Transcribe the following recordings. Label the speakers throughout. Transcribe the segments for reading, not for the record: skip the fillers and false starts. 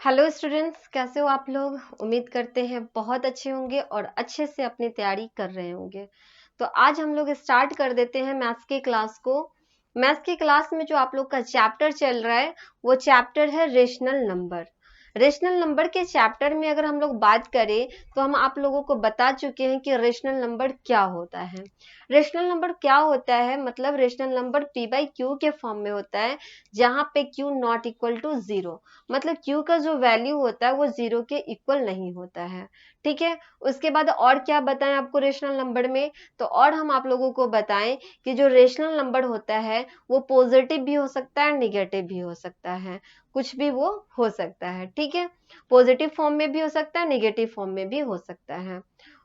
Speaker 1: Hello students, कैसे हो आप लोग। उम्मीद करते हैं बहुत अच्छे होंगे और अच्छे से अपनी तैयारी कर रहे होंगे। तो आज हम लोग स्टार्ट कर देते हैं मैथ्स की क्लास को। मैथ्स की क्लास में जो आप लोग का चैप्टर चल रहा है वो चैप्टर है रेशनल नंबर। रेशनल नंबर के चैप्टर में अगर हम लोग बात करें तो हम आप लोगों को बता चुके हैं कि रेशनल नंबर क्या होता है। रेशनल नंबर क्या होता है मतलब rational number p by q के फॉर्म में होता है, जहां पे q not equal to zero, मतलब q का जो वैल्यू होता है वो जीरो के इक्वल नहीं होता है। ठीक है। उसके बाद और क्या बताएं आपको रेशनल नंबर में, तो और हम आप लोगों को बताएं कि जो रेशनल नंबर होता है वो पॉजिटिव भी हो सकता है, निगेटिव भी हो सकता है, कुछ भी वो हो सकता है। ठीक है। पॉजिटिव फॉर्म में भी हो सकता है, निगेटिव फॉर्म में भी हो सकता है।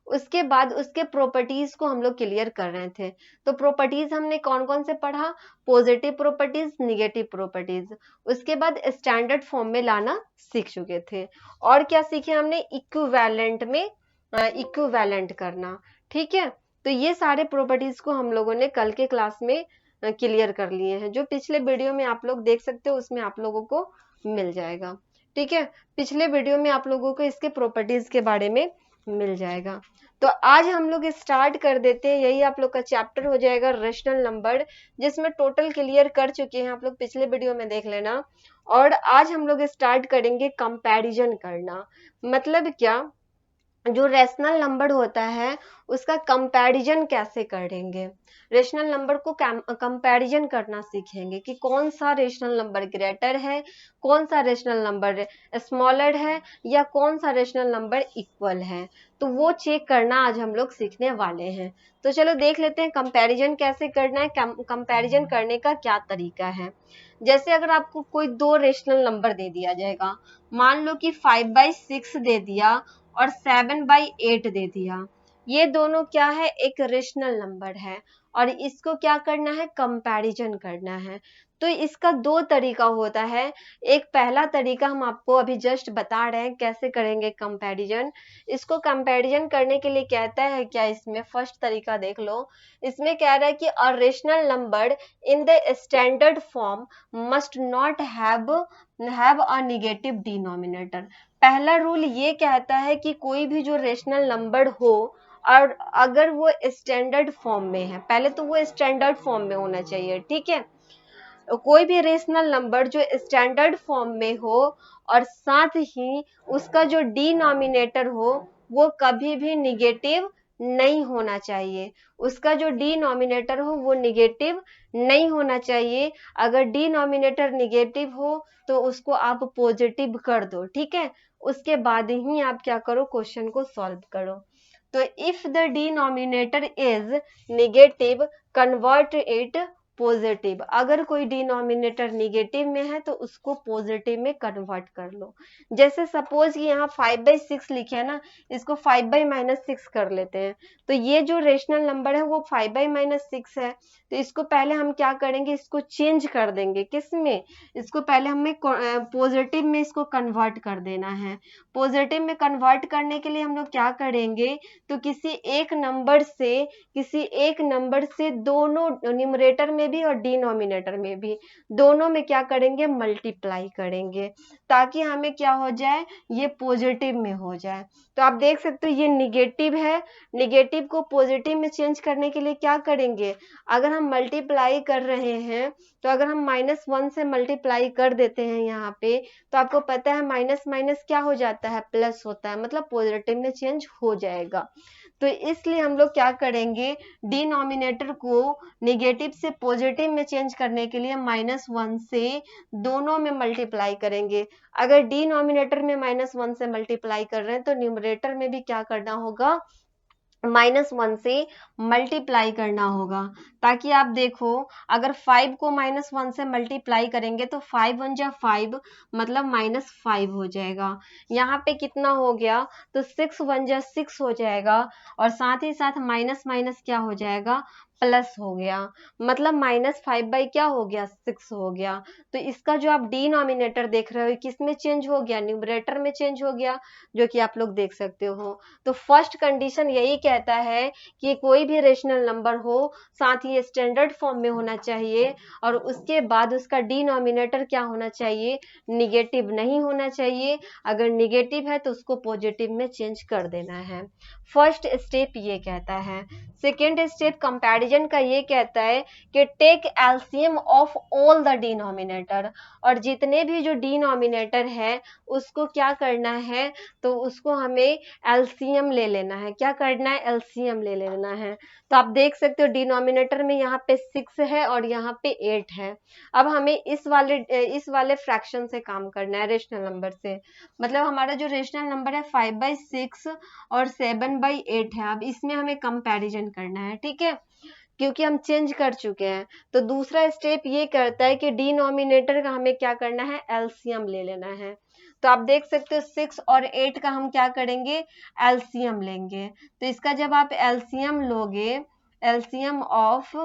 Speaker 1: उसके बाद उसके प्रॉपर्टीज को हम लोग क्लियर कर रहे थे। तो प्रॉपर्टीज हमने कौन कौन से पढ़ा, पॉजिटिव प्रॉपर्टीज, निगेटिव प्रॉपर्टीज। उसके बाद स्टैंडर्ड फॉर्म में लाना सीख चुके थे। और क्या सीखे हमने, इक्विवेलेंट में इक्विवेलेंट करना। ठीक है। तो ये सारे प्रॉपर्टीज को हम लोगों ने कल के क्लास में क्लियर कर लिए हैं। जो पिछले वीडियो में आप लोग देख सकते हो उसमें आप लोगों को मिल जाएगा। ठीक है। पिछले वीडियो में आप लोगों को इसके प्रॉपर्टीज के बारे में मिल जाएगा। तो आज हम लोग स्टार्ट कर देते हैं। यही आप लोग का चैप्टर हो जाएगा रेशनल नंबर, जिसमें टोटल क्लियर कर चुके हैं आप लोग, पिछले वीडियो में देख लेना। और आज हम लोग स्टार्ट करेंगे कंपैरिजन करना। मतलब क्या, जो रेशनल नंबर होता है उसका कंपैरिजन कैसे करेंगे। रेशनल नंबर को कंपैरिजन करना सीखेंगे कि कौन सा रेशनल नंबर ग्रेटर है, कौन सा रेशनल नंबर स्मॉलर है, या कौन सा रेशनल नंबर इक्वल है। तो वो चेक करना आज हम लोग सीखने वाले हैं। तो चलो देख लेते हैं कंपैरिजन कैसे करना है, कंपैरिजन करने का क्या तरीका है। जैसे अगर आपको कोई दो रेशनल नंबर दे दिया जाएगा, मान लो कि 5/6 दे दिया और 7/8 दे दिया। ये दोनों क्या है, एक रेशनल नंबर है और इसको क्या करना है, कंपैरिजन करना है। तो इसका दो तरीका होता है। एक पहला तरीका हम आपको अभी जस्ट बता रहे हैं कैसे करेंगे कंपैरिजन। इसको कंपैरिजन करने के लिए कहता है क्या, इसमें फर्स्ट तरीका देख लो। इसमें कह रहा है कि a rational number in the standard form must not have a negative denominator. पहला रूल ये कहता है कि कोई भी जो रेशनल नंबर हो और अगर वो स्टैंडर्ड फॉर्म में है, पहले तो वो स्टैंडर्ड फॉर्म में होना चाहिए। ठीक है। कोई भी रेशनल नंबर जो स्टैंडर्ड फॉर्म में हो और साथ ही उसका जो डिनोमिनेटर हो वो कभी भी निगेटिव नहीं होना चाहिए। उसका जो डिनोमिनेटर हो वो निगेटिव नहीं होना चाहिए। अगर डिनोमिनेटर निगेटिव हो तो उसको आप पॉजिटिव कर दो। ठीक है। उसके बाद ही आप क्या करो, क्वेश्चन को सॉल्व करो। तो if the denominator is negative convert it positive. अगर कोई डिनोमिनेटर निगेटिव में है तो उसको पॉजिटिव में कन्वर्ट कर लो। जैसे सपोज कि यहाँ 5/6 लिखे है ना, इसको 5/-6 कर लेते हैं। तो ये जो रेशनल नंबर है वो 5/-6 है। तो इसको पहले हम क्या करेंगे, इसको चेंज कर देंगे। किस में, इसको पहले हमें पॉजिटिव में इसको कन्वर्ट कर देना है। पॉजिटिव में कन्वर्ट करने के लिए हम लोग क्या करेंगे, तो किसी एक नंबर से दोनों न्यूमरेटर में भी और डिनोमिनेटर में भी, दोनों में क्या करेंगे, मल्टीप्लाई करेंगे, ताकि हमें क्या हो जाए, ये पॉजिटिव में हो जाए। तो आप देख सकते हो ये निगेटिव है, निगेटिव को पॉजिटिव में चेंज करने के लिए क्या करेंगे, अगर हम मल्टीप्लाई कर रहे हैं तो अगर हम -1 से मल्टीप्लाई कर देते हैं यहाँ पे, तो आपको पता है माइनस माइनस क्या हो जाता है, प्लस होता है, मतलब पॉजिटिव में चेंज हो जाएगा। तो इसलिए हम लोग क्या करेंगे, डिनोमिनेटर को निगेटिव से पॉजिटिव में चेंज करने के लिए -1 से दोनों में मल्टीप्लाई करेंगे। अगर डिनोमिनेटर में -1 से मल्टीप्लाई कर रहे हैं तो न्यूमरेटर में भी क्या करना होगा, -1 से मल्टीप्लाई करना होगा। ताकि आप देखो, अगर 5 को -1 से मल्टीप्लाई करेंगे तो 5 1 जा 5, मतलब -5 हो जाएगा। यहाँ पे कितना हो गया, तो 6 1 जा 6 हो जाएगा, और साथ ही साथ माइनस माइनस क्या हो जाएगा, प्लस हो गया, मतलब -5 क्या हो गया, 6 हो गया। तो इसका जो आप डिनोमिनेटर देख रहे हो किसमें चेंज हो गया, न्यूमरेटर में चेंज हो गया, जो कि आप लोग देख सकते हो। तो फर्स्ट कंडीशन यही कहता है कि कोई भी रेशनल नंबर हो साथ ही स्टैंडर्ड फॉर्म में होना चाहिए, और उसके बाद उसका डिनोमिनेटर क्या होना चाहिए, निगेटिव नहीं होना चाहिए। अगर निगेटिव है तो उसको पॉजिटिव में चेंज कर देना है। फर्स्ट स्टेप ये कहता है। सेकेंड स्टेप कंपैरिजन का ये कहता है कि take LCM of all the denominator, और जितने भी जो डिनोमिनेटर है उसको क्या करना है, तो उसको हमें एलसीएम ले लेना है। क्या करना है, एलसीएम ले लेना है। तो आप देख सकते हो डिनोमिनेटर में यहाँ पे 6 है और यहाँ पे 8 है। अब हमें इस वाले फ्रैक्शन से काम करना है, रेशनल नंबर से। मतलब हमारा जो रेशनल नंबर है 5/6 और 7/8 है। अब इसमें हमें कंपैरिजन करना है, ठीक है, क्योंकि हम चेंज कर चुके हैं। तो दूसरा स्टेप ये करता है कि डिनोमिनेटर का हमें क्या करना है, एलसीएम ले लेना है। तो आप देख सकते हो 6 और 8 का हम क्या करेंगे, एलसीएम लेंगे। तो इसका जब आप एलसीएम लोगे, एलसीएम ऑफ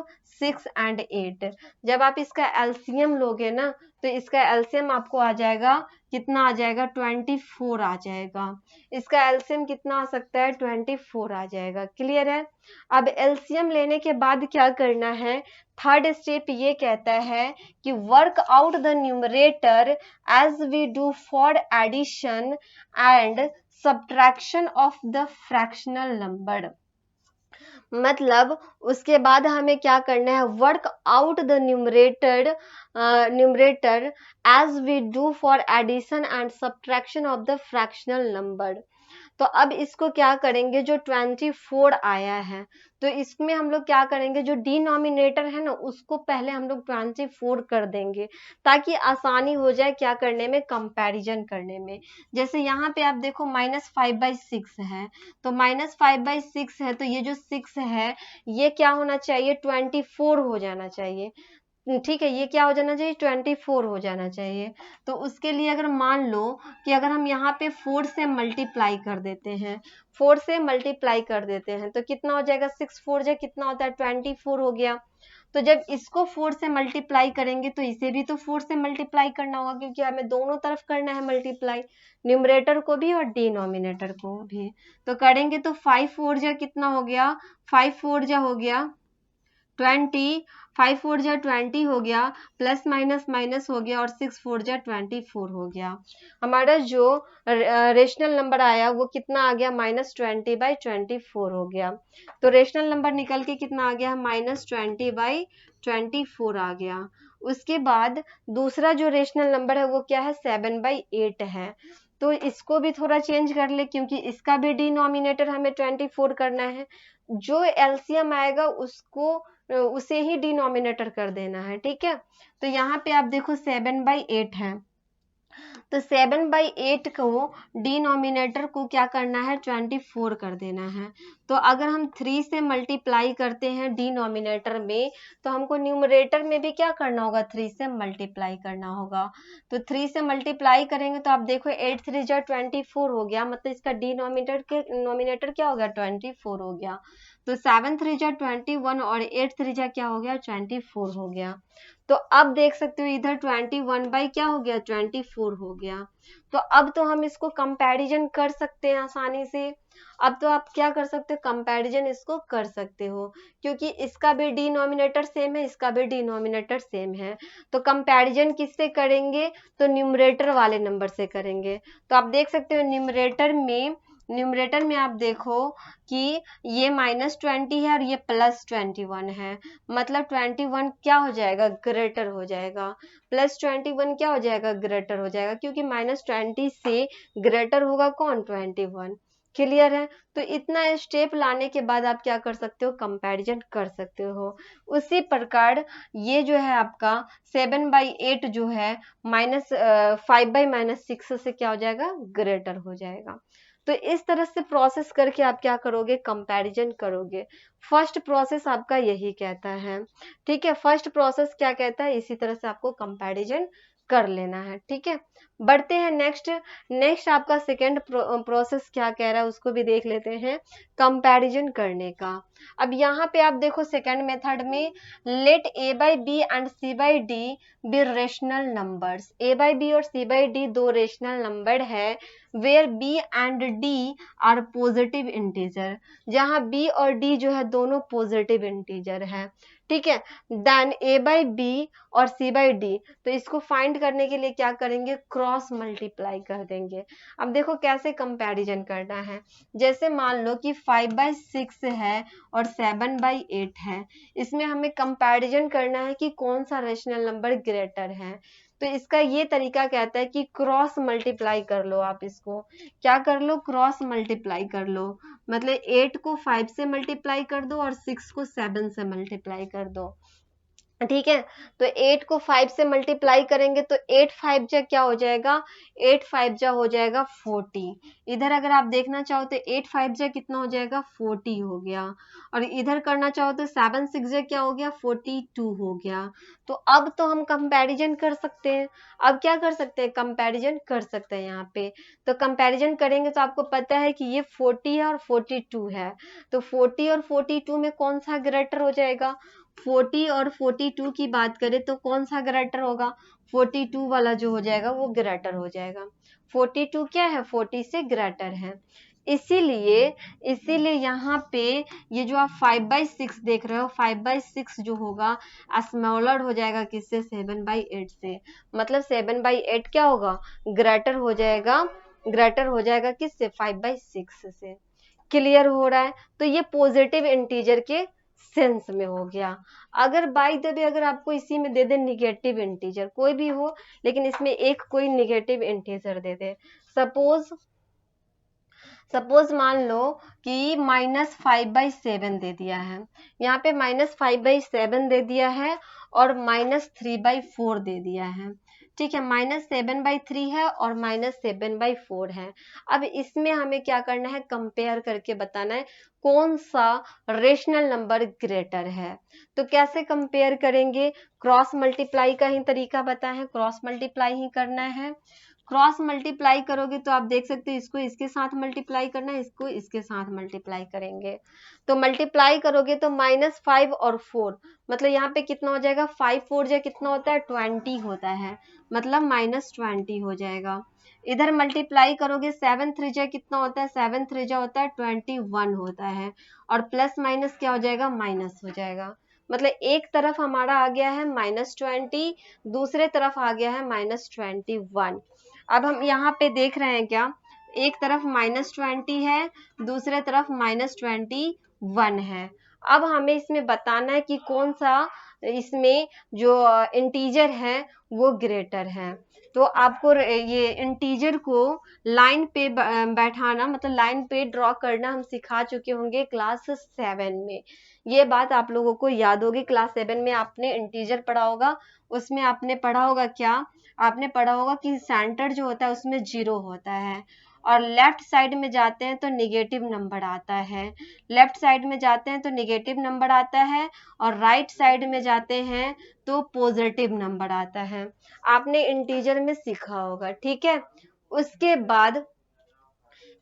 Speaker 1: 6 एंड 8, जब आप इसका एलसीएम लोगे ना, तो इसका एलसीएम आपको आ जाएगा, कितना आ जाएगा, 24 आ जाएगा। इसका एलसीएम कितना आ सकता है, 24 आ जाएगा। क्लियर है। अब एलसीएम लेने के बाद क्या करना है, थर्ड स्टेप ये कहता है कि work out the numerator as we do for addition and subtraction of the fractional number. मतलब उसके बाद हमें क्या करना है, work out the numerator as we do for addition and subtraction of the fractional number. तो अब इसको क्या करेंगे, जो 24 आया है, तो इसमें हम लोग क्या करेंगे, जो डिनोमिनेटर है ना उसको पहले हम लोग 24 कर देंगे, ताकि आसानी हो जाए क्या करने में, कंपैरिजन करने में। जैसे यहाँ पे आप देखो -5/6 है, तो -5/6 है, तो ये जो 6 है ये क्या होना चाहिए, 24 हो जाना चाहिए। ठीक है, ये क्या हो जाना चाहिए, 24 हो जाना चाहिए। तो उसके लिए अगर मान लो कि अगर हम यहाँ पे 4 से मल्टीप्लाई कर देते हैं, 4 से मल्टीप्लाई कर देते हैं, तो कितना हो जाएगा, 6 4 जा कितना होता है, 24 हो गया। तो जब इसको 4 से मल्टीप्लाई करेंगे तो इसे भी तो 4 से मल्टीप्लाई करना होगा, क्योंकि हमें दोनों तरफ करना है मल्टीप्लाई, न्यूमरेटर को भी और डिनोमिनेटर को भी। तो करेंगे तो 5 4 जा कितना हो गया, 5 4 जा हो गया 20, 5 4 जा 20 हो गया, प्लस माइनस माइनस हो गया, और 6 4 जा 24 हो गया। हमारा जो रेशनल नंबर आया वो कितना आ गया, -20/24 हो गया। तो रेशनल नंबर निकल के कितना आ गया, -20/24 आ गया। उसके बाद दूसरा जो रेशनल नंबर है वो क्या है, 7/8 है। तो इसको भी थोड़ा चेंज कर ले, क्योंकि इसका भी डिनोमिनेटर हमें 24 करना है। जो एलसीएम आएगा उसको उसे ही डिनोमिनेटर कर देना है, ठीक है। तो यहाँ पे आप देखो 7/8 है, तो 7/8 को डिनोमिनेटर को क्या करना है, 24 कर देना है। तो अगर हम 3 से मल्टीप्लाई करते हैं डिनोमिनेटर में, तो हमको न्यूमरेटर में भी क्या करना होगा, 3 से मल्टीप्लाई करना होगा। तो 3 से मल्टीप्लाई करेंगे तो आप देखो 8 3 जा 24 हो गया, मतलब इसका डिनोमिनेटर क्या हो गया, 24 हो गया। तो 7 3 जा 21 और 8 3 जा क्या हो गया, 24 हो गया। तो अब देख सकते हो इधर 21 बाई क्या हो गया, 24 हो गया। तो अब तो हम इसको कंपैरिजन कर सकते हैं आसानी से। अब तो आप क्या कर सकते हो, कंपैरिजन इसको कर सकते हो, क्योंकि इसका भी डिनोमिनेटर सेम है, इसका भी डिनोमिनेटर सेम है। तो कंपैरिजन किससे करेंगे, तो न्यूमरेटर वाले नंबर से करेंगे। तो आप देख सकते हो न्यूमरेटर में आप देखो कि ये -20 है और ये +21 है, मतलब 21 क्या हो जाएगा, ग्रेटर हो जाएगा, +21 क्या हो जाएगा, ग्रेटर हो जाएगा, क्योंकि -20 से ग्रेटर होगा कौन, 21। क्लियर है। तो इतना स्टेप लाने के बाद आप क्या कर सकते हो, कंपैरिजन कर सकते हो। उसी प्रकार ये जो है आपका 7/8 जो है -5/-6 से क्या हो जाएगा, ग्रेटर हो जाएगा। तो इस तरह से प्रोसेस करके आप क्या करोगे, कंपैरिजन करोगे। फर्स्ट प्रोसेस आपका यही कहता है, ठीक है। फर्स्ट प्रोसेस क्या कहता है, इसी तरह से आपको कंपैरिजन कर लेना है। ठीक है, बढ़ते हैं नेक्स्ट आपका सेकेंड प्रोसेस क्या कह रहा है उसको भी देख लेते हैं, कंपैरिजन करने का। अब यहाँ पे आप देखो सेकेंड मेथड में, let a by b and c by d be rational numbers. A by b और सी बाई डी दो रेशनल नंबर है, where b and d are positive integer, जहां बी और डी जो है दोनों पॉजिटिव इंटीजर है। ठीक है, देन ए बाई बी और सी बाई डी, तो इसको फाइंड करने के लिए क्या करेंगे, क्रॉस मल्टीप्लाई कर देंगे। अब देखो कैसे कंपैरिजन करना है, जैसे मान लो कि 5/6 है और 7/8 है, इसमें हमें कंपैरिजन करना है कि कौन सा रेशनल नंबर ग्रेटर है। तो इसका ये तरीका कहता है कि क्रॉस मल्टीप्लाई कर लो। आप इसको क्या कर लो, क्रॉस मल्टीप्लाई कर लो, मतलब 8 को 5 से मल्टीप्लाई कर दो और 6 को 7 से मल्टीप्लाई कर दो। ठीक है, तो 8 को 5 से मल्टीप्लाई करेंगे तो 8 5 जा क्या हो जाएगा, 8 5 जा हो जाएगा 40। इधर अगर आप देखना चाहो तो 8 5 जा कितना हो जाएगा, 40 हो गया। और इधर करना चाहो तो 7 6 जा क्या हो गया, 42 हो गया। तो अब तो हम कंपैरिजन कर सकते हैं। अब क्या कर सकते हैं, कंपैरिजन कर सकते हैं यहाँ पे। तो कंपैरिजन करेंगे तो आपको पता है कि ये 40 है और 42 है, तो 40 और 42 में कौन सा ग्रेटर हो जाएगा, 40 और 42 की बात करें तो कौन सा ग्रेटर होगा, 42 वाला जो हो जाएगा वो ग्रेटर हो जाएगा। 42 क्या है, 40 से ग्रेटर है। इसीलिए इसीलिए यहाँ पे ये जो आप 5/6 देख रहे हो, 5/6 जो होगा स्मॉलर हो जाएगा किससे, 7/8 से। मतलब 7/8 क्या होगा, ग्रेटर हो जाएगा, ग्रेटर हो जाएगा किससे, 5/6 से। क्लियर हो रहा है, तो ये पॉजिटिव इंटीजर के सेंस में हो गया। अगर बाई द वे अगर आपको इसी में दे दे निगेटिव इंटीजर, कोई भी हो लेकिन इसमें एक कोई निगेटिव इंटीजर दे दे, सपोज मान लो कि -5/7 दे दिया है, यहाँ पे -5/7 दे दिया है और -3/4 दे दिया है। ठीक है, -7/3 है और -7/4 है। अब इसमें हमें क्या करना है, कंपेयर करके बताना है कौन सा रेशनल नंबर ग्रेटर है। तो कैसे कंपेयर करेंगे, क्रॉस मल्टीप्लाई का ही तरीका बताएं, क्रॉस मल्टीप्लाई ही करना है। क्रॉस मल्टीप्लाई करोगे तो आप देख सकते हो, इसको इसके साथ मल्टीप्लाई करना है, इसको इसके साथ मल्टीप्लाई करेंगे। तो मल्टीप्लाई करोगे तो -5 और 4, मतलब यहाँ पे कितना हो जाएगा, 5 4 जा कितना होता है, 20 होता है, मतलब -20 हो जाएगा। इधर मल्टीप्लाई करोगे 7 3 जा कितना होता है, 7 3 जा होता है 21 होता है, और प्लस माइनस क्या हो जाएगा, माइनस हो जाएगा। मतलब एक तरफ हमारा आ गया है -20, दूसरे तरफ आ गया है -21। अब हम यहाँ पे देख रहे हैं क्या, एक तरफ -20 है, दूसरे तरफ -21 है। अब हमें इसमें बताना है कि कौन सा इसमें जो इंटीजर है वो ग्रेटर है। तो आपको ये इंटीजर को लाइन पे बैठाना, मतलब लाइन पे ड्रॉ करना हम सिखा चुके होंगे क्लास 7 में। ये बात आप लोगों को याद होगी, क्लास 7 में आपने इंटीजर पढ़ा होगा, उसमें आपने पढ़ा होगा क्या, आपने पढ़ा होगा कि सेंटर जो होता है उसमें 0 होता है, और लेफ्ट साइड में जाते हैं तो निगेटिव नंबर आता है, लेफ्ट साइड में जाते हैं तो निगेटिव नंबर आता है, और राइट साइड में जाते हैं तो पॉजिटिव नंबर आता है। आपने इंटीजर में सीखा होगा। ठीक है, उसके बाद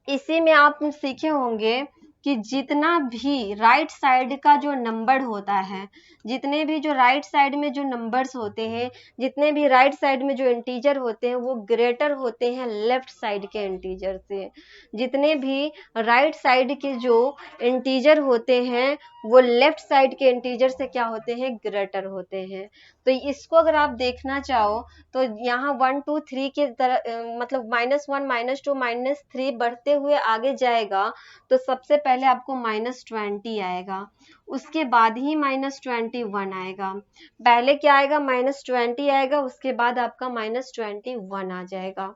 Speaker 1: इसी में आप सीखे होंगे कि जितना भी राइट साइड का जो नंबर होता है, जितने भी जो राइट साइड में जो नंबर्स होते हैं, जितने भी राइट साइड में जो इंटीजर होते हैं वो ग्रेटर होते हैं लेफ्ट साइड के इंटीजर से। जितने भी राइट साइड के जो इंटीजर होते हैं वो लेफ्ट साइड के इंटीजर से क्या होते हैं, ग्रेटर होते हैं। तो इसको अगर आप देखना चाहो तो यहाँ 1 2 3 के तरह, मतलब -1 -2 -3 बढ़ते हुए आगे जाएगा, तो सबसे पहले आपको -20 आएगा, उसके बाद ही -21 आएगा। पहले क्या आएगा, -20 आएगा, उसके बाद आपका -21 आ जाएगा।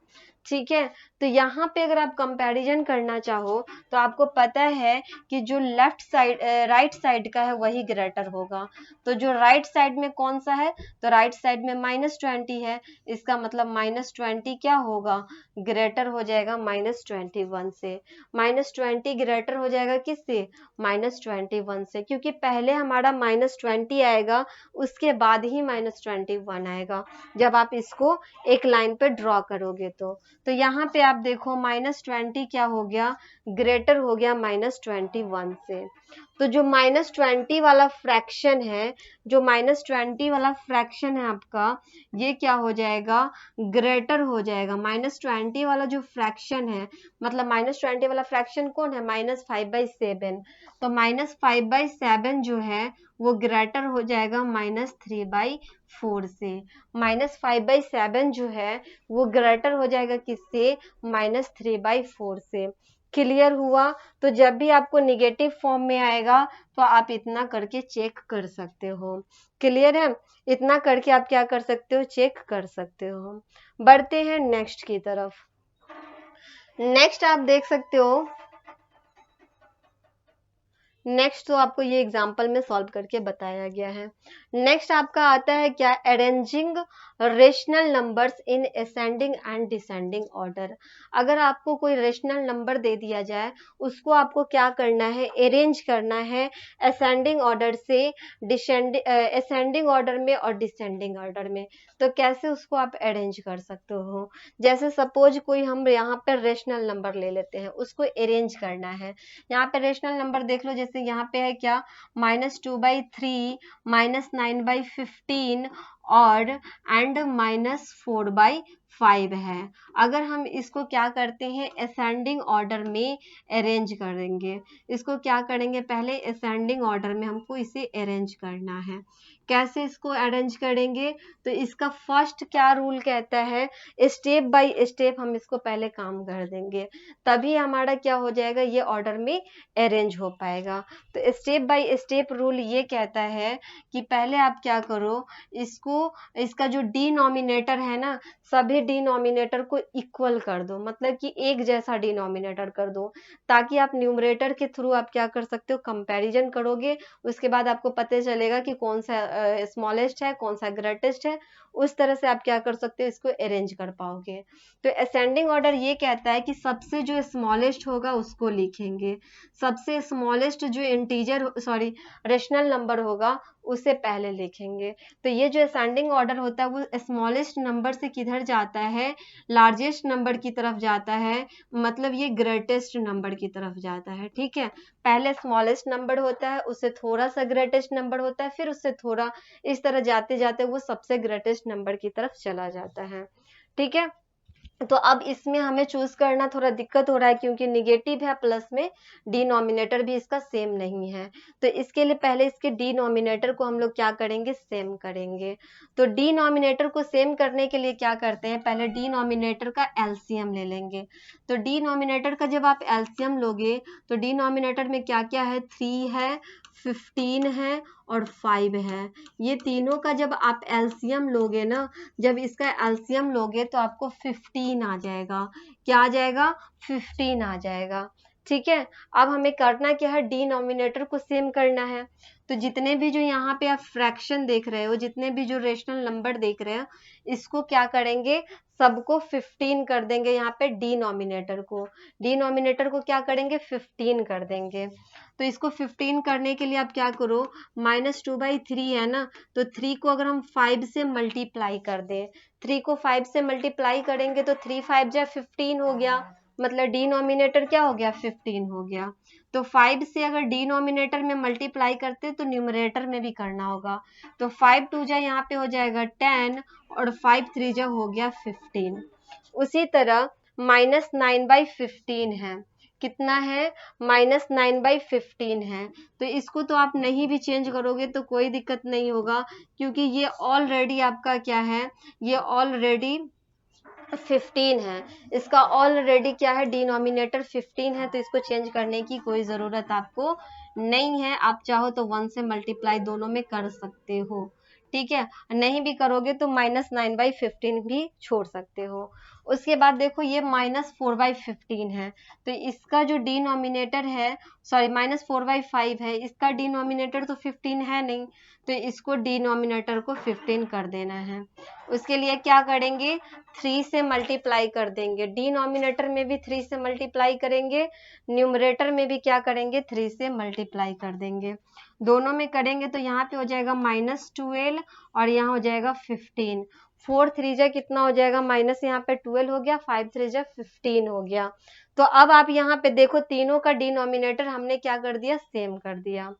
Speaker 1: ठीक है। तो यहाँ पे अगर आप कंपैरिजन करना चाहो तो आपको पता है कि जो लेफ्ट साइड राइट साइड का है वही ग्रेटर होगा। तो जो राइट साइड में कौन सा है, तो राइट साइड में -20 है, इसका मतलब -20 क्या होगा, ग्रेटर हो जाएगा -21 से। -20 ग्रेटर हो जाएगा किससे, -21 से, क्योंकि पहले हमारा -20 आएगा, उसके बाद ही -21 आएगा जब आप इसको एक लाइन पे ड्रॉ करोगे। तो यहाँ पे आप देखो -20 क्या हो गया, ग्रेटर हो गया -21 से। तो जो -20 वाला फ्रैक्शन है, जो -20 वाला फ्रैक्शन है आपका, ये क्या हो जाएगा, ग्रेटर हो जाएगा। -20 वाला जो फ्रैक्शन है, मतलब -20 वाला फ्रैक्शन कौन है, -5/7। तो -5/7 जो है वो ग्रेटर हो जाएगा -3/4 से। -5/7 जो है वो ग्रेटर हो जाएगा किससे, -3/4 से। क्लियर हुआ। तो जब भी आपको निगेटिव फॉर्म में आएगा तो आप इतना करके चेक कर सकते हो। क्लियर है, इतना करके आप क्या कर सकते हो, चेक कर सकते हो। बढ़ते हैं नेक्स्ट की तरफ। नेक्स्ट आप देख सकते हो, नेक्स्ट तो आपको ये एग्जाम्पल में सॉल्व करके बताया गया है। नेक्स्ट आपका आता है क्या, arranging rational numbers in ascending and descending order. अगर आपको कोई रेशनल नंबर दे दिया जाए, उसको आपको क्या करना है, अरेंज करना है असेंडिंग ऑर्डर से असेंडिंग ऑर्डर में और डिसेंडिंग ऑर्डर में। तो कैसे उसको आप अरेंज कर सकते हो, जैसे सपोज कोई हम यहाँ पर रेशनल नंबर ले लेते हैं, उसको अरेंज करना है। यहाँ पे रेशनल नंबर देख लो, जैसे यहाँ पे है क्या, -2/3, -9/15 और एंड -4/5 है। अगर हम इसको क्या करते हैं, असेंडिंग ऑर्डर में अरेंज करेंगे, इसको क्या करेंगे, पहले असेंडिंग ऑर्डर में हमको इसे अरेंज करना है। कैसे इसको अरेंज करेंगे, तो इसका फर्स्ट क्या रूल कहता है, स्टेप बाय स्टेप हम इसको पहले काम कर देंगे, तभी हमारा क्या हो जाएगा, ये ऑर्डर में अरेंज हो पाएगा। तो स्टेप बाय स्टेप रूल ये कहता है कि पहले आप क्या करो, इसको, इसका जो डिनोमिनेटर है ना, सभी डिनोमिनेटर को इक्वल कर दो, मतलब कि एक जैसा डिनोमिनेटर कर दो, ताकि आप न्यूमरेटर के थ्रू आप क्या कर सकते हो, कंपैरिजन करोगे, उसके बाद आपको पता चलेगा कि कौन सा स्मॉलेस्ट है, कौन सा ग्रेटेस्ट है, उस तरह से आप क्या कर सकते हो, इसको अरेंज कर पाओगे। तो असेंडिंग ऑर्डर ये कहता है कि सबसे जो स्मॉलेस्ट होगा उसको लिखेंगे, सबसे स्मॉलेस्ट जो इंटीजर सॉरी रेशनल नंबर होगा उसे पहले लिखेंगे। तो ये जो असेंडिंग ऑर्डर होता है वो स्मॉलेस्ट नंबर से किधर जाता है, लार्जेस्ट नंबर की तरफ जाता है, मतलब ये ग्रेटेस्ट नंबर की तरफ जाता है। ठीक है, पहले स्मॉलेस्ट नंबर होता है, उससे थोड़ा सा ग्रेटेस्ट नंबर होता है, फिर उससे थोड़ा, इस तरह जाते जाते वो सबसे ग्रेटेस्ट नंबर की तरफ चला जाता है। ठीक है, तो अब इसमें हमें चूज करना थोड़ा दिक्कत हो रहा है, क्योंकि निगेटिव है, प्लस में डिनोमिनेटर भी इसका सेम नहीं है। तो इसके लिए पहले इसके डिनोमिनेटर को हम लोग क्या करेंगे, सेम करेंगे। तो डिनोमिनेटर को सेम करने के लिए क्या करते हैं, पहले डिनोमिनेटर का एलसीएम ले लेंगे। तो डिनोमिनेटर का जब आप एलसीएम लोगे तो डिनोमिनेटर में क्या क्या है, 3 है, 15 है और 5 है। ये तीनों का जब आप एलसीएम लोगे ना, जब इसका एलसीएम लोगे तो आपको 15 आ जाएगा। क्या आ जाएगा, 15 आ जाएगा। ठीक है, अब हमें करना क्या है, डिनोमिनेटर को सेम करना है। तो जितने भी जो यहाँ पे आप फ्रैक्शन देख रहे हो, जितने भी जो रेशनल नंबर देख रहे हो, इसको क्या करेंगे, सबको 15 कर देंगे। यहाँ पे डिनोमिनेटर को क्या करेंगे, 15 कर देंगे। तो इसको 15 करने के लिए आप क्या करो, -2/3 है ना, तो 3 को अगर हम 5 से मल्टीप्लाई कर दें, 3 को 5 से मल्टीप्लाई करेंगे तो 3 5 जा 15 हो गया, मतलब डिनोमिनेटर क्या हो गया, 15 हो गया। तो 5 से अगर डिनोमिनेटर में मल्टीप्लाई करते तो न्यूमरेटर में भी करना होगा। तो 5 2 जा यहाँ पे हो जाएगा 10 और 5 3 जा हो गया 15। उसी तरह -9/15 है, कितना है, -9/15 है। तो इसको तो आप नहीं भी चेंज करोगे तो कोई दिक्कत नहीं होगा, क्योंकि ये ऑलरेडी आपका क्या है, ये ऑलरेडी 15 है, इसका ऑलरेडी क्या है, डिनोमिनेटर 15 है, तो इसको चेंज करने की कोई ज़रूरत आपको नहीं है। आप चाहो तो 1 से मल्टीप्लाई दोनों में कर सकते हो। ठीक है, नहीं भी करोगे तो -9/15 भी छोड़ सकते हो। उसके बाद देखो ये -4/15 है, तो इसका जो डिनोमिनेटर है, सॉरी -4/5 है, इसका डिनोमिनेटर तो 15 है नहीं, तो इसको डिनोमिनेटर को 15 कर देना है। उसके लिए क्या करेंगे, 3 से मल्टीप्लाई कर देंगे, डिनोमिनेटर में भी 3 से मल्टीप्लाई करेंगे, न्यूमरेटर में भी क्या करेंगे, 3 से मल्टीप्लाई कर देंगे। दोनों में करेंगे तो यहाँ पे हो जाएगा -12 और यहाँ हो जाएगा 15। 4 3 जा कितना हो जाएगा, माइनस यहाँ पे 12 हो गया, 5 3 जा 15 हो गया। तो अब आप यहाँ पे देखो तीनों का डिनोमिनेटर हमने क्या कर दिया, सेम कर दिया।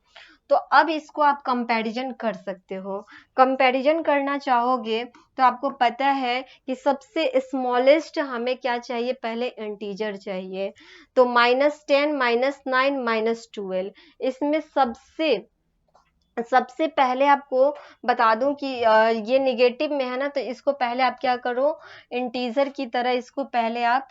Speaker 1: तो अब इसको आप कंपैरिजन कर सकते हो। कंपैरिजन करना चाहोगे तो आपको पता है कि सबसे स्मॉलेस्ट हमें क्या चाहिए, पहले इंटीजर चाहिए। तो -10 -9 -12, इसमें सबसे पहले आपको बता दूं कि ये निगेटिव में है ना, तो इसको पहले आप क्या करो, इंटीजर की तरह इसको पहले आप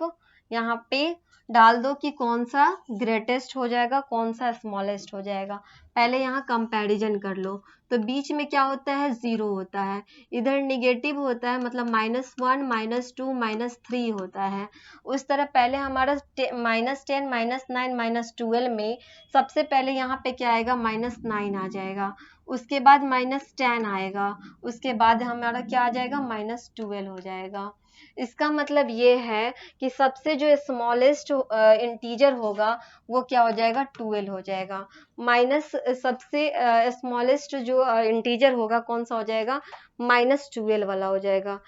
Speaker 1: यहाँ पे डाल दो कि कौन सा ग्रेटेस्ट हो जाएगा, कौन सा स्मॉलेस्ट हो जाएगा। पहले यहाँ कंपैरिजन कर लो, तो बीच में क्या होता है, 0 होता है, इधर निगेटिव होता है, मतलब -1 -2 -3 होता है। उस तरह पहले हमारा -10 -9 -12 में सबसे पहले यहाँ पे क्या आएगा, -9 आ जाएगा, उसके बाद -10 आएगा, उसके बाद हमारा क्या आ जाएगा, -12 हो जाएगा। इसका मतलब ये है कि सबसे जो स्मॉलेस्ट इंटीजर होगा वो क्या हो जाएगा, 12 हो जाएगा। माइनस सबसे स्मॉलेस्ट जो इंटीजर होगा कौन सा हो जाएगा, -12 वाला हो जाएगा।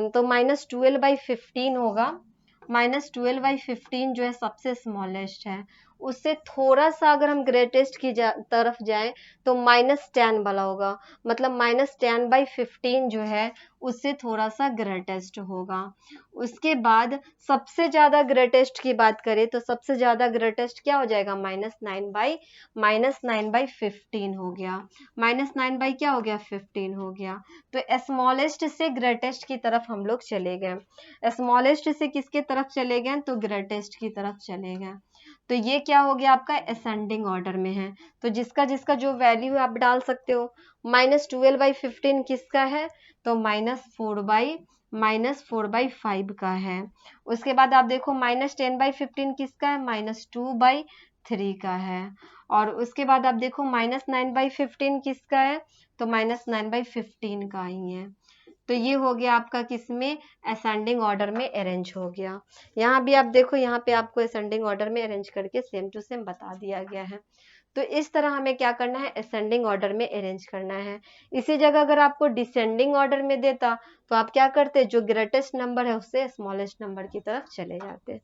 Speaker 1: तो -12/15 होगा, -12/15 जो है सबसे स्मॉलेस्ट है। उससे थोड़ा सा अगर हम ग्रेटेस्ट की तरफ जाएं तो -10 वाला होगा, मतलब -10/15 जो है उससे थोड़ा सा ग्रेटेस्ट होगा। उसके बाद सबसे ज्यादा ग्रेटेस्ट की बात करें तो सबसे ज्यादा ग्रेटेस्ट क्या हो जाएगा, -9/15 हो गया, -9 क्या हो गया, 15 हो गया। तो स्मॉलेस्ट से ग्रेटेस्ट की तरफ हम लोग चले गए, स्मॉलेस्ट से किसके तरफ चले गए, तो ग्रेटेस्ट की तरफ चले गए। तो ये क्या हो गया, आपका असेंडिंग ऑर्डर में है। तो जिसका जिसका जो वैल्यू आप डाल सकते हो, -12/15 किसका है, तो -4/5 का है। उसके बाद आप देखो -10/15 किसका है, -2/3 का है। और उसके बाद आप देखो -9/15 किसका है, तो -9/15 का ही है। तो ये हो गया आपका किसमें, असेंडिंग ऑर्डर में अरेंज हो गया। यहाँ भी आप देखो, यहाँ पे आपको असेंडिंग ऑर्डर में अरेंज करके सेम टू सेम बता दिया गया है। तो इस तरह हमें क्या करना है, असेंडिंग ऑर्डर में अरेंज करना है। इसी जगह अगर आपको डिसेंडिंग ऑर्डर में देता तो आप क्या करते, जो ग्रेटेस्ट नंबर है उससे स्मॉलेस्ट नंबर की तरफ चले जाते।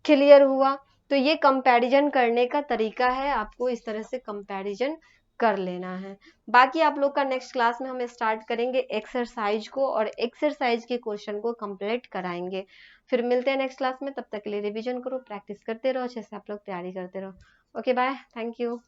Speaker 1: क्लियर हुआ। तो ये कंपैरिजन करने का तरीका है, आपको इस तरह से कंपैरिजन कर लेना है। बाकी आप लोग का नेक्स्ट क्लास में हम स्टार्ट करेंगे एक्सरसाइज को, और एक्सरसाइज के क्वेश्चन को कंप्लीट कराएंगे। फिर मिलते हैं नेक्स्ट क्लास में, तब तक के लिए रिवीजन करो, प्रैक्टिस करते रहो, अच्छे से आप लोग तैयारी करते रहो। Okay bye, thank you.